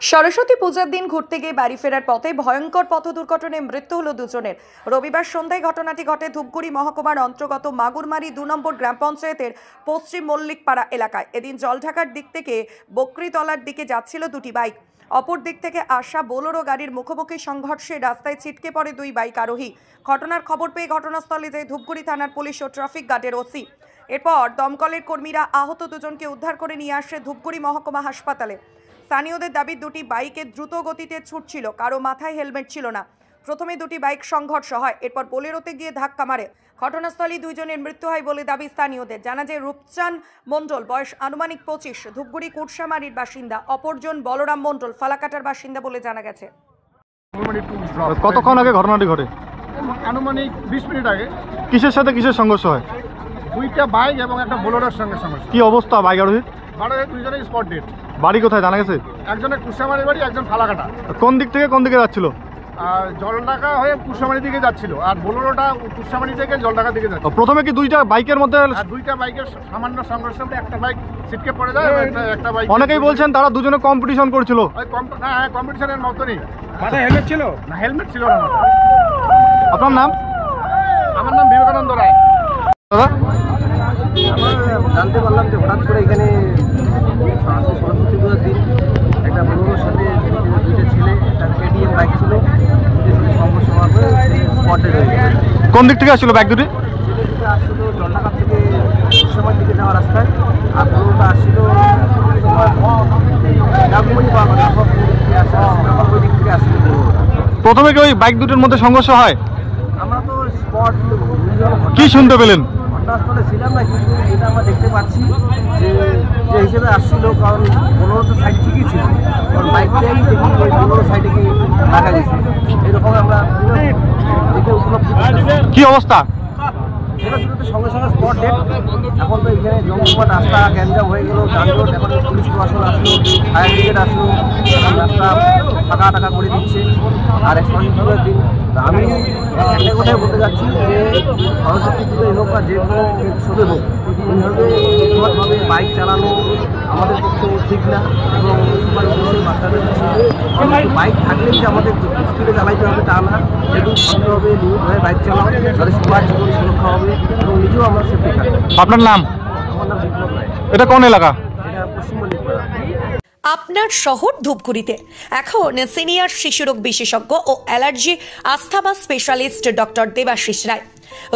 সরস্বতী পূজার দিন ঘুরতে গিয়ে বাড়ি ফেরার পথে ভয়ঙ্কর পথ দুর্ঘটনায় মৃত্যু হলো দুজনের। রবিবার সন্ধ্যায় ঘটনাটি ঘটে ধূপগুড়ি মহকুমার অন্তর্গত মাগুরমারি 2 নম্বর গ্রাম পঞ্চায়েতের পশ্চিম মল্লিকপাড়া এলাকায়। এদিন জলঢাকার দিক থেকে বকরিতলার দিকে যাচ্ছিল দুটি বাইক। অপর দিক থেকে আসা বোলেরো গাড়ির মুখোমুখি সংঘর্ষে রাস্তায় ছিটকে পড়ে দুই বাইক আরোহী। ঘটনার খবর পেয়ে ঘটনাস্থলে যায় ধূপগুড়ি থানার পুলিশ ও ট্রাফিক গার্ডের ওসি। এরপর দমকলের কর্মীরা আহত দুজনকে উদ্ধার করে নিয়ে আসে ধূপগুড়ি মহকুমা হাসপাতালে। স্থানীয়দের দাবি দুটি বাইকে দ্রুত গতিতে ছুটছিল, কারো মাথায় হেলমেট ছিল না। প্রথমে দুটি বাইক সংঘর্ষ হয়, এরপর বোলেরোতে গিয়ে ধাক্কা মারে। ঘটনাস্থলে দুইজনের মৃত্যু হয় বলে দাবি স্থানীয়দের। জানা যায় রূপচান মণ্ডল, বয়স আনুমানিক 25, ধূপগুড়ি কুটসামারির বাসিন্দা। অপরজন বলরাম মণ্ডল, ফালাকাটার বাসিন্দা বলে জানা গেছে। কতক্ষণ আগে ঘটনাটি ঘটে? আনুমানিক 20 মিনিট আগে। কিসের সাথে কিসের সংঘর্ষ হয়? দুইটা বাইক এবং একটা বোলেরোর সঙ্গে সংঘর্ষ। কি অবস্থা বাইক আরোহীর? দুইজনেই স্পট ডেড। বাড়ি কোথায় জানা গেছে? একজনের কুটসামারি বাড়ি, একজন ফালাকাটা। কোন দিক থেকে কোন দিকে যাচ্ছিল? জলঢাকা হয়ে কুটসামারি দিকে যাচ্ছিল, আর বোলেরোটা কুটসামারি থেকে জলঢাকা দিকে যাচ্ছিল। প্রথমে কি দুইটা বাইকের মধ্যে? দুইটা বাইকের সামান্য সংঘর্ষ হলে একটা বাইক ছিটকে পড়ে যায়, একটা বাইক। অনেকেই বলছেন তারা দুজনে কম্পিটিশন করছিল। কম্পিটিশনের মতনই। মাথায় হেলমেট ছিল না? হেলমেট ছিল না। আপনার নাম? আমার নাম বিবেকানন্দ রায়। দাদা, জানতে পারলাম যে হঠাৎ করে এখানে সরস্বতী পূজার দিন একটা বোলেরোর সাথে দুইটা ছেলে, একটা কেটিএম বাইক ছিল, সংঘর্ষ হওয়ার পরে স্পটেড হয়ে গেছে। কোন দিক থেকে আসছিল বাইক দুটি? ছেলেটা আসছিল জলঢাকা থেকে কুটসামারি দিকে যাওয়ার রাস্তায়, আর বোলেরোটা আসছিল ডাকুমনি পাওয়া কথা ওই দিক থেকে আসছিল বোলেরোটা। প্রথমে কি ওই বাইক দুটির মধ্যে সংঘর্ষ হয়? আমরা তো স্পট কি শুনতে পেলেন? ঘটনাস্থলে ছিলাম না, কিন্তু যেটা আমরা দেখতে পাচ্ছি যে হিসেবে আসছিল, কারণ বোলেরো তো সাইড ঠিকই ছিল, কারণ বাইকটাই দেখি বোলেরো সাইডে কি লাগা গেছে, এরকম আমরা দেখে উপলব্ধি করছি। কি অবস্থা? সেটা ছিল তো সঙ্গে সঙ্গে স্পট ডেট। এখন তো এখানে জমজমাট রাস্তা, গ্যাঞ্জাম হয়ে গেল, যানজট। এখন পুলিশ প্রশাসন আসলো, ফায়ার ব্রিগেড আসলো, রাস্তা ফাঁকা টাকা করে দিচ্ছে। আর সরস্বতী পুজোর দিন আমি একটা কথাই বলতে যাচ্ছি যে সরস্বতী পুজোয় হোক বা যে কোনো উৎসবে হোক, এইভাবে বাইক চালানো আমাদের পক্ষে ঠিক না। এবং বাচ্চাদের বাইক থাকলেই যে আমাদের স্পিডে চালাইতে হবে তা না, একটু ভালোভাবে লিমিটভাবে বাইক চালানো, তাহলে সবার জীবন সুরক্ষা হবে এবং নিজেও আমরা সেফটি থাকবো। আপনার নাম? আমার নাম বিপ্লব রায়। এটা কোন এলাকা? এটা পশ্চিম মল্লিকপাড়া। আপনার শহর ধূপগুড়িতে এখন সিনিয়র শিশুরোগ বিশেষজ্ঞ ও allergy asthma specialist doctor Debashis Roy.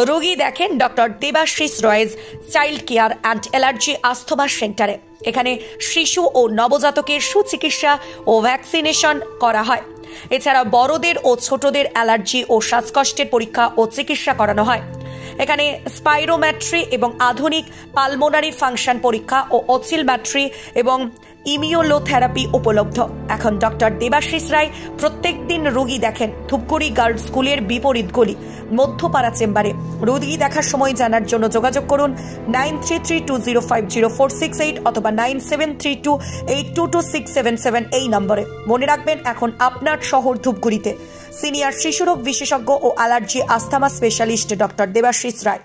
রোগী দেখেন doctor Debashis Roy's child care and allergy asthma সেন্টারে। এখানে শিশু ও নবজাতকের সুচিকিৎসা ও ভ্যাকসিনেশন করা হয়। এছাড়া বড়দের ও ছোটদের অ্যালার্জি ও শ্বাসকষ্টের পরীক্ষা ও চিকিৎসা করানো হয়। এখানে স্পাইরোমেট্রি এবং আধুনিক পালমোনারি ফাংশন পরীক্ষা ও অসিলমেট্রি এবং ইমিউনোথেরাপি উপলব্ধ। এখন ডক্টর দেবাশিস রায় প্রত্যেক দিন রোগী দেখেন ধূপগুড়ি গার্লস স্কুলের বিপরীত গলি মধ্যপাড়া চেম্বারে। রোগী দেখার সময় জানার জন্য যোগাযোগ করুন 9332050468 অথবা 9732822677 এই নম্বরে। মনে রাখবেন, এখন আপনার শহর ধূপগুড়িতে সিনিয়র শিশুরোগ বিশেষজ্ঞ ও allergy asthma specialist doctor Debashis রায়।